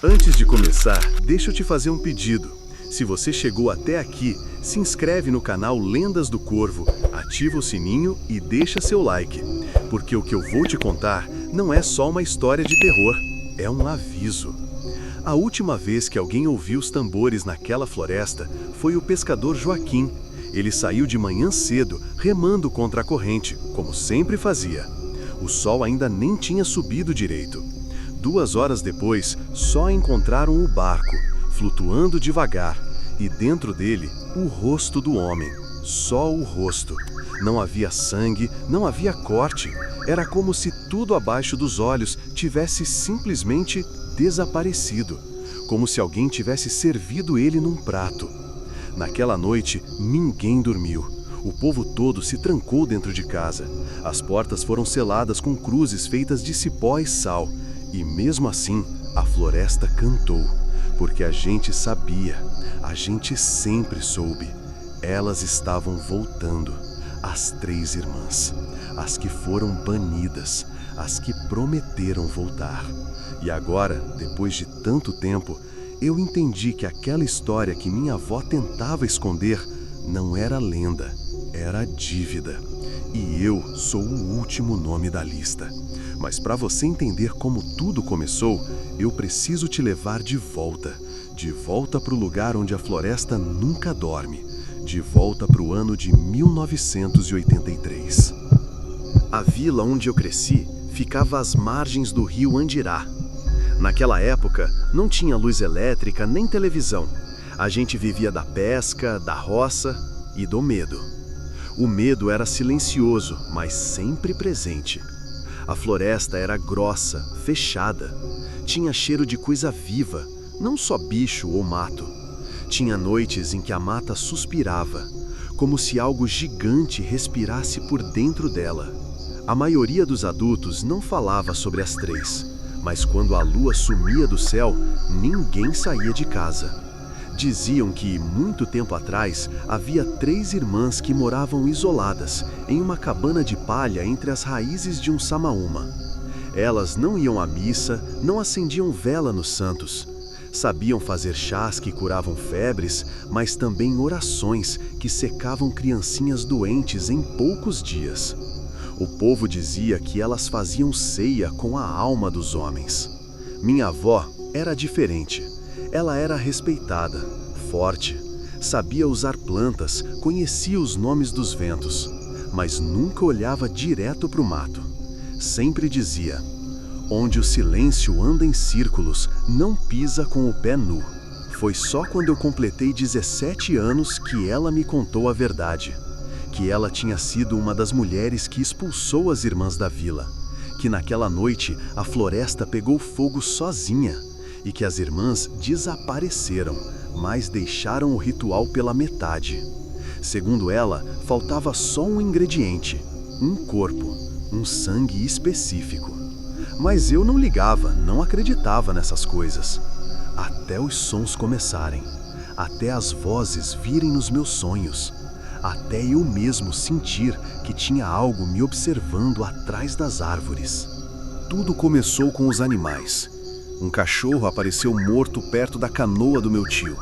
Antes de começar, deixa eu te fazer um pedido. Se você chegou até aqui, se inscreve no canal Lendas do Corvo, ativa o sininho e deixa seu like. Porque o que eu vou te contar não é só uma história de terror, é um aviso. A última vez que alguém ouviu os tambores naquela floresta foi o pescador Joaquim. Ele saiu de manhã cedo, remando contra a corrente, como sempre fazia. O sol ainda nem tinha subido direito. 2 horas depois, só encontraram o barco, flutuando devagar, e dentro dele, o rosto do homem. Só o rosto. Não havia sangue, não havia corte. Era como se tudo abaixo dos olhos tivesse simplesmente desaparecido. Como se alguém tivesse servido ele num prato. Naquela noite, ninguém dormiu. O povo todo se trancou dentro de casa. As portas foram seladas com cruzes feitas de cipó e sal. E mesmo assim, a floresta cantou. Porque a gente sabia, a gente sempre soube. Elas estavam voltando. As 3 irmãs. As que foram banidas. As que prometeram voltar. E agora, depois de tanto tempo, eu entendi que aquela história que minha avó tentava esconder não era lenda, era dívida. E eu sou o último nome da lista. Mas para você entender como tudo começou, eu preciso te levar de volta para o lugar onde a floresta nunca dorme, de volta para o ano de 1983. A vila onde eu cresci ficava às margens do rio Andirá. Naquela época, não tinha luz elétrica nem televisão. A gente vivia da pesca, da roça e do medo. O medo era silencioso, mas sempre presente. A floresta era grossa, fechada. Tinha cheiro de coisa viva, não só bicho ou mato. Tinha noites em que a mata suspirava, como se algo gigante respirasse por dentro dela. A maioria dos adultos não falava sobre as 3, mas quando a lua sumia do céu, ninguém saía de casa. Diziam que, muito tempo atrás, havia 3 irmãs que moravam isoladas, em uma cabana de palha entre as raízes de um samaúma. Elas não iam à missa, não acendiam vela nos santos. Sabiam fazer chás que curavam febres, mas também orações que secavam criancinhas doentes em poucos dias. O povo dizia que elas faziam ceia com a alma dos homens. Minha avó era diferente. Ela era respeitada, forte, sabia usar plantas, conhecia os nomes dos ventos, mas nunca olhava direto para o mato. Sempre dizia: onde o silêncio anda em círculos, não pisa com o pé nu. Foi só quando eu completei 17 anos que ela me contou a verdade. Que ela tinha sido uma das mulheres que expulsou as irmãs da vila. Que naquela noite a floresta pegou fogo sozinha. E que as irmãs desapareceram, mas deixaram o ritual pela metade. Segundo ela, faltava só um ingrediente, um corpo, um sangue específico. Mas eu não ligava, não acreditava nessas coisas. Até os sons começarem, até as vozes virem nos meus sonhos, até eu mesmo sentir que tinha algo me observando atrás das árvores. Tudo começou com os animais. Um cachorro apareceu morto perto da canoa do meu tio.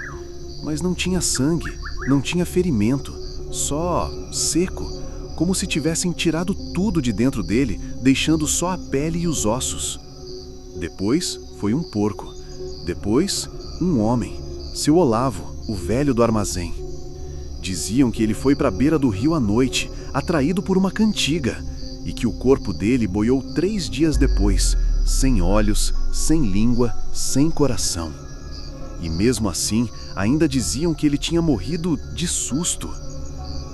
Mas não tinha sangue, não tinha ferimento, só seco, como se tivessem tirado tudo de dentro dele, deixando só a pele e os ossos. Depois foi um porco. Depois, um homem, seu Olavo, o velho do armazém. Diziam que ele foi para a beira do rio à noite, atraído por uma cantiga, e que o corpo dele boiou 3 dias depois, sem olhos, sem língua, sem coração. E mesmo assim, ainda diziam que ele tinha morrido de susto.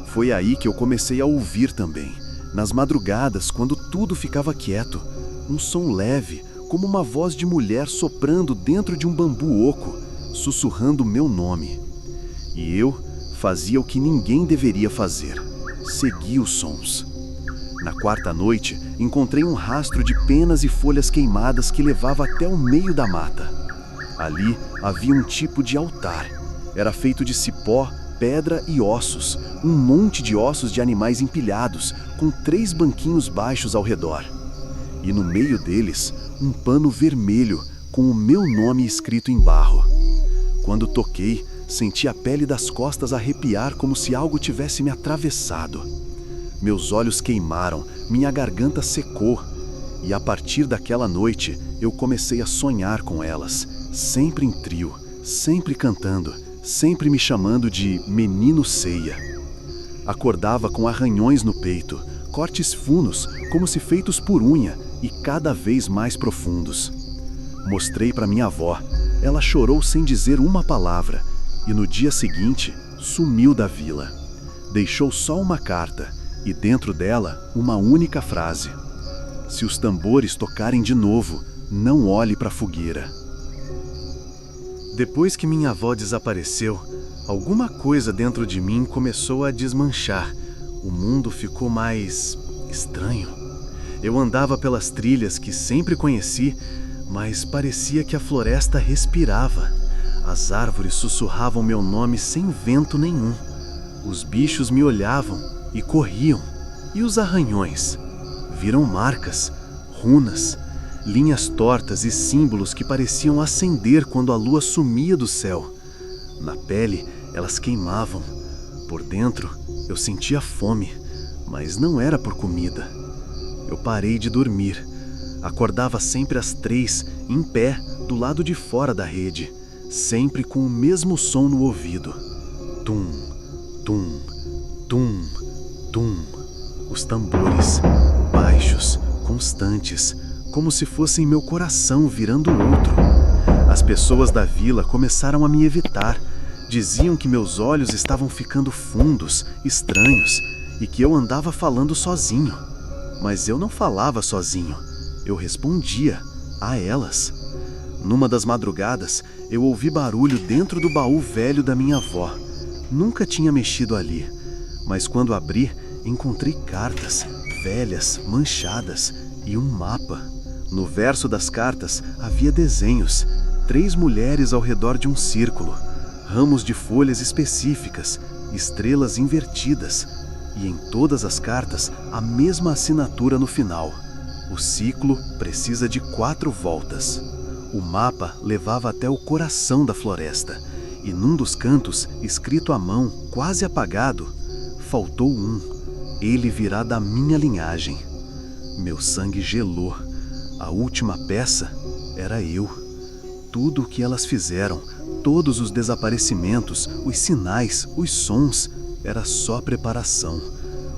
Foi aí que eu comecei a ouvir também, nas madrugadas, quando tudo ficava quieto, um som leve, como uma voz de mulher soprando dentro de um bambu oco, sussurrando meu nome. E eu fazia o que ninguém deveria fazer, seguia os sons. Na 4ª noite, encontrei um rastro de penas e folhas queimadas que levava até o meio da mata. Ali havia um tipo de altar. Era feito de cipó, pedra e ossos, um monte de ossos de animais empilhados, com 3 banquinhos baixos ao redor. E no meio deles, um pano vermelho, com o meu nome escrito em barro. Quando toquei, senti a pele das costas arrepiar como se algo tivesse me atravessado. Meus olhos queimaram, minha garganta secou, e a partir daquela noite eu comecei a sonhar com elas, sempre em trio, sempre cantando, sempre me chamando de Menino Ceia. Acordava com arranhões no peito, cortes funos, como se feitos por unha, e cada vez mais profundos. Mostrei para minha avó. Ela chorou sem dizer uma palavra, e no dia seguinte sumiu da vila. Deixou só uma carta, e dentro dela uma única frase: se os tambores tocarem de novo, não olhe para a fogueira. Depois que minha avó desapareceu, alguma coisa dentro de mim começou a desmanchar. O mundo ficou mais estranho. Eu andava pelas trilhas que sempre conheci, mas parecia que a floresta respirava. As árvores sussurravam meu nome sem vento nenhum. Os bichos me olhavam e corriam. E os arranhões? Viram marcas, runas, linhas tortas e símbolos que pareciam acender quando a lua sumia do céu. Na pele, elas queimavam. Por dentro, eu sentia fome, mas não era por comida. Eu parei de dormir. Acordava sempre às 3, em pé, do lado de fora da rede, sempre com o mesmo som no ouvido. Tum, tum, tum, tum. Os tambores, baixos, constantes, como se fossem meu coração virando outro. As pessoas da vila começaram a me evitar. Diziam que meus olhos estavam ficando fundos, estranhos, e que eu andava falando sozinho. Mas eu não falava sozinho. Eu respondia a elas. Numa das madrugadas, eu ouvi barulho dentro do baú velho da minha avó. Nunca tinha mexido ali, mas quando abri, encontrei cartas, velhas, manchadas, e um mapa. No verso das cartas havia desenhos, 3 mulheres ao redor de um círculo, ramos de folhas específicas, estrelas invertidas, e em todas as cartas a mesma assinatura no final: o ciclo precisa de 4 voltas. O mapa levava até o coração da floresta, e num dos cantos, escrito à mão, quase apagado, faltou um: ele virá da minha linhagem. Meu sangue gelou. A última peça era eu. Tudo o que elas fizeram, todos os desaparecimentos, os sinais, os sons, era só preparação.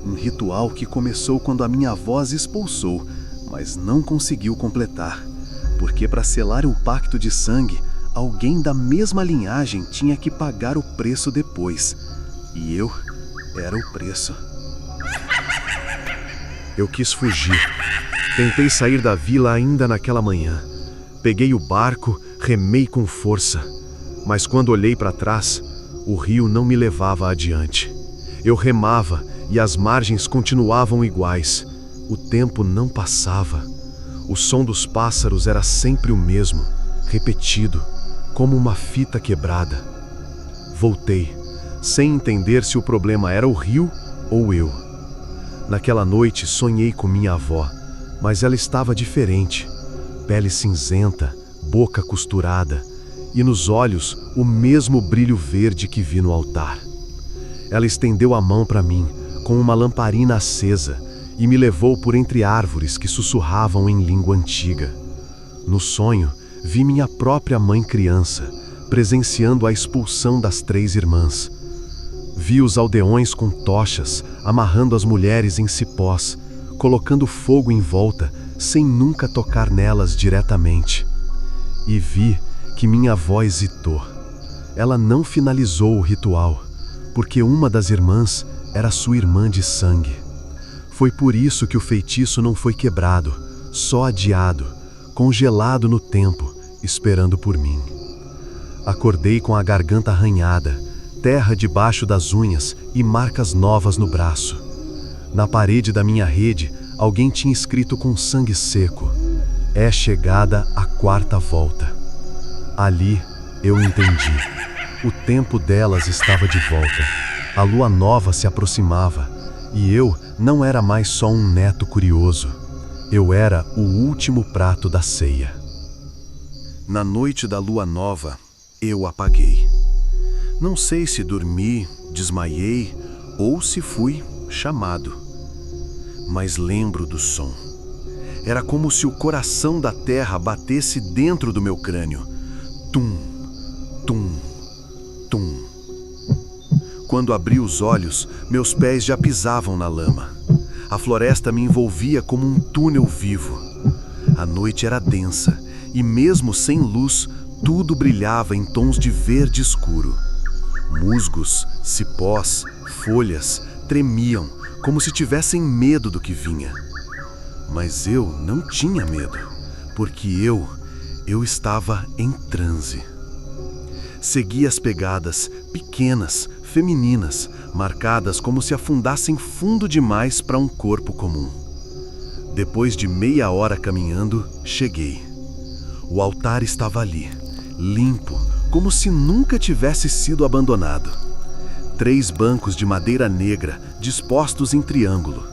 Um ritual que começou quando a minha avó as expulsou, mas não conseguiu completar. Porque para selar o pacto de sangue, alguém da mesma linhagem tinha que pagar o preço depois. E eu era o preço. Eu quis fugir. Tentei sair da vila ainda naquela manhã. Peguei o barco, remei com força. Mas quando olhei para trás, o rio não me levava adiante. Eu remava e as margens continuavam iguais. O tempo não passava. O som dos pássaros era sempre o mesmo, repetido, como uma fita quebrada. Voltei, sem entender se o problema era o rio ou eu. Naquela noite sonhei com minha avó, mas ela estava diferente. Pele cinzenta, boca costurada, e nos olhos o mesmo brilho verde que vi no altar. Ela estendeu a mão para mim, com uma lamparina acesa, e me levou por entre árvores que sussurravam em língua antiga. No sonho, vi minha própria mãe criança, presenciando a expulsão das 3 irmãs. Vi os aldeões com tochas, amarrando as mulheres em cipós, colocando fogo em volta, sem nunca tocar nelas diretamente. E vi que minha avó hesitou. Ela não finalizou o ritual, porque uma das irmãs era sua irmã de sangue. Foi por isso que o feitiço não foi quebrado, só adiado, congelado no tempo, esperando por mim. Acordei com a garganta arranhada, terra debaixo das unhas e marcas novas no braço. Na parede da minha rede, alguém tinha escrito com sangue seco: é chegada a 4ª volta. Ali eu entendi. O tempo delas estava de volta. A lua nova se aproximava, e eu não era mais só um neto curioso. Eu era o último prato da ceia. Na noite da lua nova, eu apaguei. Não sei se dormi, desmaiei ou se fui chamado. Mas lembro do som. Era como se o coração da terra batesse dentro do meu crânio. Tum, tum, tum. Quando abri os olhos, meus pés já pisavam na lama. A floresta me envolvia como um túnel vivo. A noite era densa e, mesmo sem luz, tudo brilhava em tons de verde escuro. Musgos, cipós, folhas tremiam como se tivessem medo do que vinha. Mas eu não tinha medo, porque eu estava em transe. Segui as pegadas, pequenas, femininas, marcadas como se afundassem fundo demais para um corpo comum. Depois de meia hora caminhando, cheguei. O altar estava ali, limpo, como se nunca tivesse sido abandonado. 3 bancos de madeira negra dispostos em triângulo.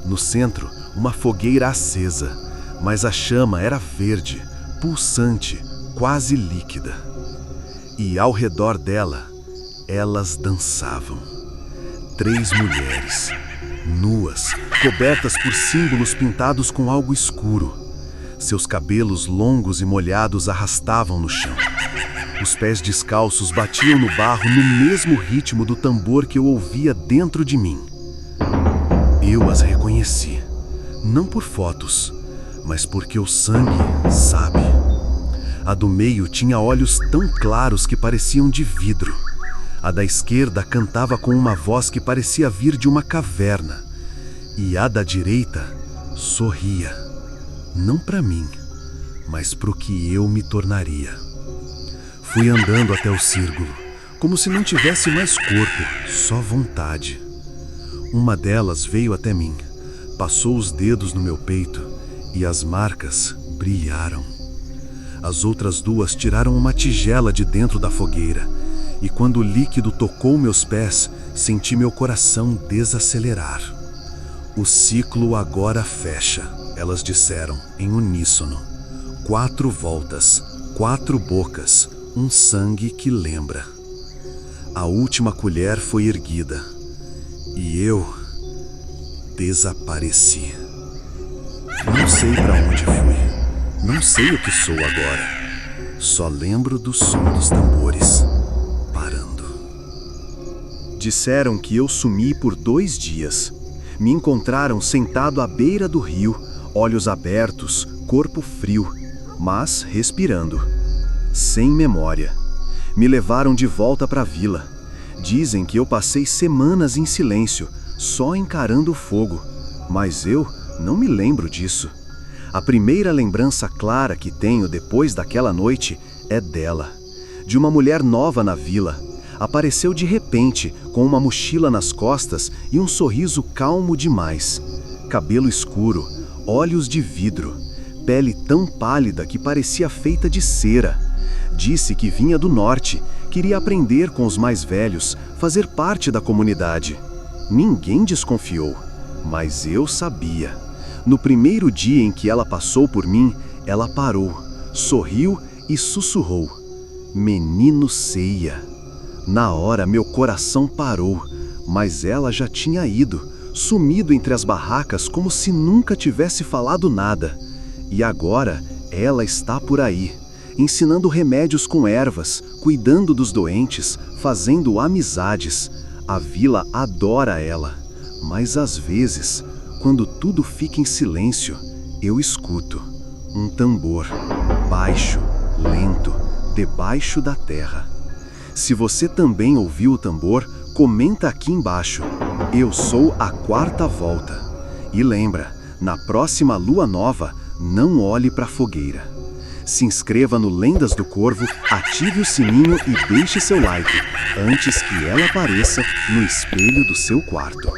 No centro, uma fogueira acesa, mas a chama era verde, pulsante, quase líquida. E ao redor dela, elas dançavam. 3 mulheres, nuas, cobertas por símbolos pintados com algo escuro. Seus cabelos longos e molhados arrastavam no chão. Os pés descalços batiam no barro no mesmo ritmo do tambor que eu ouvia dentro de mim. Eu as reconheci, não por fotos, mas porque o sangue sabe. A do meio tinha olhos tão claros que pareciam de vidro. A da esquerda cantava com uma voz que parecia vir de uma caverna. E a da direita sorria, não para mim, mas para o que eu me tornaria. Fui andando até o círculo, como se não tivesse mais corpo, só vontade. Uma delas veio até mim, passou os dedos no meu peito e as marcas brilharam. As outras 2 tiraram uma tigela de dentro da fogueira e quando o líquido tocou meus pés, senti meu coração desacelerar. O ciclo agora fecha, elas disseram em uníssono. 4 voltas, 4 bocas, um sangue que lembra. A última colher foi erguida e eu desapareci. Não sei para onde fui, não sei o que sou agora. Só lembro do som dos tambores parando. Disseram que eu sumi por 2 dias. Me encontraram sentado à beira do rio, olhos abertos, corpo frio, mas respirando. Sem memória. Me levaram de volta para a vila. Dizem que eu passei semanas em silêncio, só encarando o fogo. Mas eu não me lembro disso. A primeira lembrança clara que tenho depois daquela noite é dela. De uma mulher nova na vila. Apareceu de repente, com uma mochila nas costas e um sorriso calmo demais. Cabelo escuro, olhos de vidro, pele tão pálida que parecia feita de cera. Disse que vinha do norte, queria aprender com os mais velhos, fazer parte da comunidade. Ninguém desconfiou, mas eu sabia. No primeiro dia em que ela passou por mim, ela parou, sorriu e sussurrou: "Menino Ceia." Na hora meu coração parou, mas ela já tinha ido, sumido entre as barracas como se nunca tivesse falado nada. E agora ela está por aí, ensinando remédios com ervas, cuidando dos doentes, fazendo amizades. A vila adora ela, mas às vezes, quando tudo fica em silêncio, eu escuto um tambor, baixo, lento, debaixo da terra. Se você também ouviu o tambor, comenta aqui embaixo. Eu sou a 4ª volta. E lembra, na próxima lua nova, não olhe para a fogueira. Se inscreva no Lendas do Corvo, ative o sininho e deixe seu like, antes que ela apareça no espelho do seu quarto.